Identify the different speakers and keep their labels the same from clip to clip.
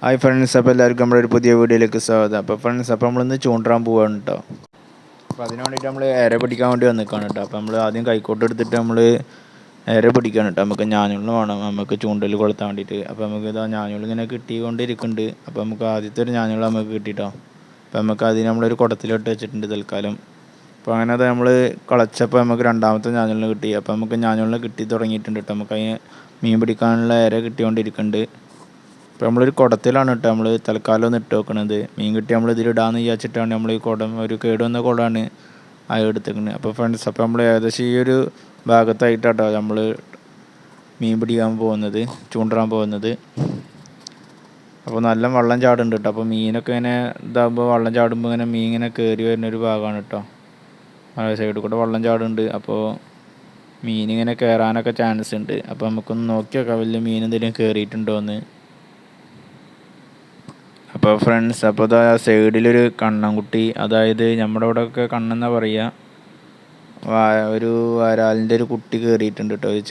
Speaker 1: Hi friends, അപ്പോൾ എല്ലാവർക്കും നമ്മുടെ ഒരു പുതിയ വീഡിയോയിലേക്ക് സ്വാഗതം. അപ്പോൾ ഫ്രണ്ട്സ്, അപ്പോൾ നമ്മളിന്ന് ചൂണ്ടാൻ പോവാണ് കേട്ടോ. അപ്പോൾ അതിന് വേണ്ടിയിട്ട് നമ്മൾ ഏര പിടിക്കാൻ വേണ്ടി വന്നിക്കാണ് കേട്ടോ. അപ്പോൾ നമ്മൾ ആദ്യം കൈക്കോട്ട് എടുത്തിട്ട് നമ്മൾ ഏര പിടിക്കുകയാണ് കേട്ടോ. നമുക്ക് ഞാഞ്ഞുള്ളിന് വേണം നമുക്ക് ചൂണ്ടൽ കൊളുത്താൻ വേണ്ടിയിട്ട്. അപ്പോൾ നമുക്ക് ഇതാ ഞാഞ്ഞുള്ളി ഇങ്ങനെ കിട്ടിക്കൊണ്ടിരിക്കുന്നുണ്ട്. അപ്പോൾ നമുക്ക് ആദ്യത്തെ ഒരു ഞാഞ്ഞുള്ളി നമുക്ക് കിട്ടിയിട്ടോ. അപ്പോൾ നമുക്ക് അതിന് നമ്മളൊരു കുടത്തിലിട്ട് വെച്ചിട്ടുണ്ട് തൽക്കാലം. അപ്പോൾ അങ്ങനെ അത് നമ്മൾ കളച്ചപ്പോൾ നമുക്ക് രണ്ടാമത്തെ ഞാഞ്ഞുള്ളിന് കിട്ടി. അപ്പോൾ നമുക്ക് ഞാഞ്ഞുള്ളിന് കിട്ടി തുടങ്ങിയിട്ടുണ്ട് കേട്ടോ. നമുക്ക് അതിന് മീൻ പിടിക്കാനുള്ള ഏര കിട്ടിക്കൊണ്ടിരിക്കുന്നുണ്ട്. ഇപ്പോൾ നമ്മളൊരു കുടത്തിലാണ് കേട്ടോ നമ്മൾ തൽക്കാലം ഒന്ന് ഇട്ട് വെക്കണത്. മീൻ കിട്ടി നമ്മൾ ഇതിലിടാമെന്ന് വിചാരിച്ചിട്ടാണ് നമ്മൾ ഈ കുടം ഒരു കേടുവന്ന കുടമാണ് അത് എടുത്തേക്കുന്നത്. അപ്പോൾ ഫ്രണ്ട്സ്, അപ്പോൾ നമ്മൾ ഏകദേശം ഈ ഒരു ഭാഗത്തായിട്ടാട്ടോ നമ്മൾ മീൻ പിടിക്കാൻ പോകുന്നത്, ചൂണ്ടിടാൻ പോകുന്നത്. അപ്പോൾ നല്ല വെള്ളം ചാടുന്നുണ്ട് കേട്ടോ. അപ്പോൾ മീനൊക്കെ ഇങ്ങനെ ഇതാകുമ്പോൾ വെള്ളം ചാടുമ്പോൾ ഇങ്ങനെ മീൻ ഇങ്ങനെ കയറി വരുന്നൊരു ഭാഗമാണ് കേട്ടോ. സൈഡിൽ കൂടെ വെള്ളം ചാടുന്നുണ്ട്. അപ്പോൾ മീനിങ്ങനെ കയറാനൊക്കെ ചാൻസ് ഉണ്ട്. അപ്പോൾ നമുക്കൊന്ന് നോക്കി നോക്കാം വലിയ മീൻ എന്തെങ്കിലും കയറിയിട്ടുണ്ടോ എന്ന്. അപ്പോൾ ഫ്രണ്ട്സ്, അപ്പോൾ ഇതാ സൈഡിലൊരു കണ്ണൻകുട്ടി, അതായത് നമ്മുടെ ഇവിടെയൊക്കെ കണ്ണെന്നാണ് പറയുക, ഒരു വരാലിൻ്റെ ഒരു കുട്ടി കയറിയിട്ടുണ്ട് കേട്ടോ. ഒരു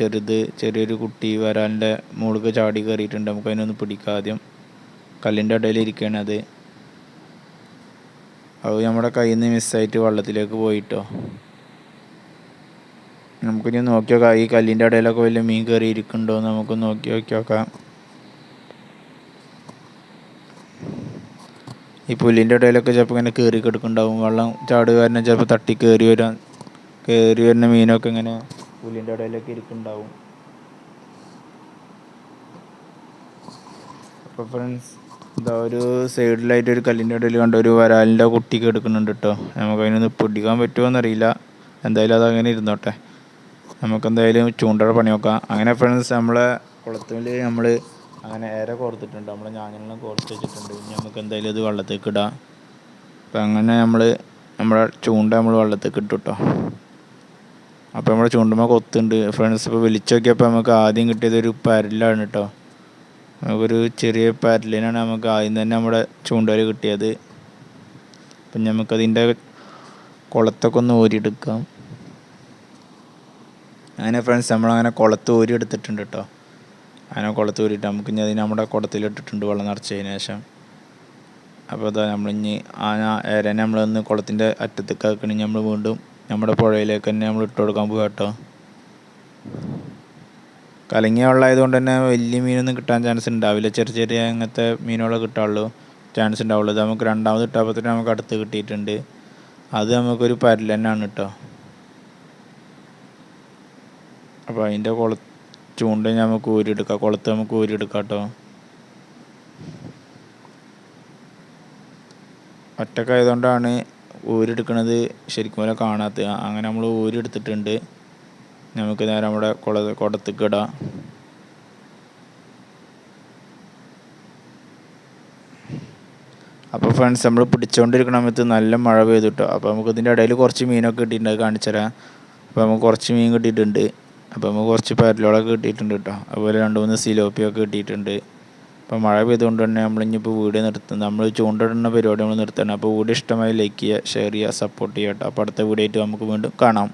Speaker 1: ചെറിയൊരു കുട്ടി വരാലിൻ്റെ മുകളിൽ ചാടി കയറിയിട്ടുണ്ട്. നമുക്ക് അതിനൊന്ന് പിടിക്കാം. ആദ്യം കല്ലിൻ്റെ ഇടയിൽ ഇരിക്കുകയാണ് അത് നമ്മുടെ കയ്യിൽ നിന്ന് മിസ്സായിട്ട് വെള്ളത്തിലേക്ക് പോയിട്ടോ. നമുക്കിനി നോക്കി നോക്കാം ഈ കല്ലിൻ്റെ ഇടയിലൊക്കെ വലിയ മീൻ കയറി ഇരിക്കുന്നുണ്ടോ എന്ന് നമുക്ക് നോക്കി നോക്കാം. ഈ പുല്ലിൻ്റെ ഇടയിലൊക്കെ ചിലപ്പോൾ ഇങ്ങനെ കയറി കിടക്കുന്നുണ്ടാവും. വെള്ളം ചാടുകാരനെ ചിലപ്പോൾ തട്ടി കയറി വരുന്ന മീനൊക്കെ ഇങ്ങനെ പുല്ലിൻ്റെ ഇടയിലൊക്കെ ഇരിക്കുന്നുണ്ടാവും. അപ്പോൾ ഫ്രണ്ട്സ്, ഇതാ ഒരു സൈഡിലായിട്ട് ഒരു കല്ലിൻ്റെ ഇടയിൽ കണ്ട ഒരു വരാലിൻ്റെ കുട്ടി കിടക്കുന്നുണ്ട് കേട്ടോ. നമുക്ക് അതിനൊന്ന് പിടിക്കാൻ പറ്റുമോ എന്നറിയില്ല. എന്തായാലും അതങ്ങനെ ഇരുന്നോട്ടെ. നമുക്കെന്തായാലും ചൂണ്ടയുടെ പണി നോക്കാം. അങ്ങനെ ഫ്രണ്ട്സ്, നമ്മളെ കുളത്തിൽ നമ്മൾ അങ്ങനെ ഏര കോർത്തിട്ടുണ്ട്. നമ്മൾ ഞാഞ്ഞെല്ലാം കോർത്ത് വെച്ചിട്ടുണ്ട്. ഇനി നമുക്ക് എന്തായാലും ഇത് വെള്ളത്തേക്ക് ഇടാം. അപ്പം അങ്ങനെ നമ്മുടെ ചൂണ്ട നമ്മൾ വെള്ളത്തേക്ക് ഇട്ടു കേട്ടോ. അപ്പോൾ നമ്മുടെ ചൂണ്ടുമ്പോൾ കൊത്തുണ്ട് ഫ്രണ്ട്സ്. ഇപ്പോൾ വിളിച്ചു നോക്കിയപ്പോൾ നമുക്ക് ആദ്യം കിട്ടിയത് ഒരു പരലാണ് കേട്ടോ. നമുക്കൊരു ചെറിയ പരലിനാണ് നമുക്ക് ആദ്യം തന്നെ നമ്മുടെ ചൂണ്ടയിൽ കിട്ടിയത്. അപ്പം നമുക്കതിൻ്റെ കുളത്തൊക്കെ ഒന്ന് ഊരിയെടുക്കാം. അങ്ങനെ ഫ്രണ്ട്സ്, നമ്മളങ്ങനെ കുളത്ത് ഊരി എടുത്തിട്ടുണ്ട് കേട്ടോ. അങ്ങനെ കുളത്ത് ഊരിയിട്ട് നമുക്ക് ഇനി അതിന് നമ്മുടെ കുടത്തിലിട്ടിട്ടുണ്ട് വെള്ളം നിറച്ചതിന് ശേഷം. അപ്പോൾ അതാ നമ്മളിനി ആ ഏരനെ നമ്മളൊന്ന് കുളത്തിൻ്റെ അറ്റത്തേക്ക് ആക്കണമെങ്കിൽ നമ്മൾ വീണ്ടും നമ്മുടെ പുഴയിലേക്ക് തന്നെ നമ്മൾ ഇട്ട് കൊടുക്കാൻ പോകുക കേട്ടോ. കലങ്ങിയ വെള്ളമായതുകൊണ്ട് തന്നെ വലിയ മീനൊന്നും കിട്ടാൻ ചാൻസ് ഉണ്ടാവില്ല. ചെറിയ അങ്ങനത്തെ മീനുകളെ കിട്ടാനുള്ളൂ ചാൻസ് ഉണ്ടാവുള്ളൂ. ഇത് നമുക്ക് രണ്ടാമത് ഇട്ടപ്പോൾ തന്നെ നമുക്ക് അടുത്ത് കിട്ടിയിട്ടുണ്ട്. അത് നമുക്കൊരു പരൽ തന്നെയാണ് കേട്ടോ. അപ്പോൾ അതിൻ്റെ ചൂണ്ട നമുക്ക് ഊരിയെടുക്കാം. കുളത്ത് നമുക്ക് ഊരിയെടുക്കാം കേട്ടോ. ഒറ്റക്കായതുകൊണ്ടാണ് ഊരിയെടുക്കണത് ശരിക്കും പോലെ കാണാത്തത്. അങ്ങനെ നമ്മൾ ഊരിയെടുത്തിട്ടുണ്ട്. നമുക്ക് നേരെ നമ്മുടെ കുടത്തേക്ക് ഇടാം. അപ്പോൾ ഫ്രണ്ട്സ്, നമ്മൾ പിടിച്ചുകൊണ്ടിരിക്കുന്ന സമയത്ത് നല്ല മഴ പെയ്തു കേട്ടോ. അപ്പോൾ നമുക്ക് ഇതിൻ്റെ ഇടയിൽ കുറച്ച് മീനൊക്കെ കിട്ടിയിട്ടുണ്ട്, അത് കാണിച്ചു തരാം. അപ്പോൾ നമുക്ക് കുറച്ച് മീൻ കിട്ടിയിട്ടുണ്ട്. അപ്പോൾ നമുക്ക് കുറച്ച് പരലുകളൊക്കെ കിട്ടിയിട്ടുണ്ട് കേട്ടോ. അതുപോലെ 2-3 സിലോപ്പിയൊക്കെ കിട്ടിയിട്ടുണ്ട്. അപ്പോൾ മഴ പെയ്തുകൊണ്ട് തന്നെ നമ്മളിപ്പോൾ വീഡിയോ നിർത്തുന്നത്, നമ്മൾ ചൂണ്ടിടുന്ന പരിപാടി നമ്മൾ നിർത്തണം. അപ്പോൾ വീഡിയോ ഇഷ്ടമായി ലൈക്ക് ചെയ്യുക, ഷെയർ ചെയ്യുക, സപ്പോർട്ട് ചെയ്യുക കേട്ടോ. അപ്പോൾ അടുത്ത വീഡിയോ ആയിട്ട് നമുക്ക് വീണ്ടും കാണാം.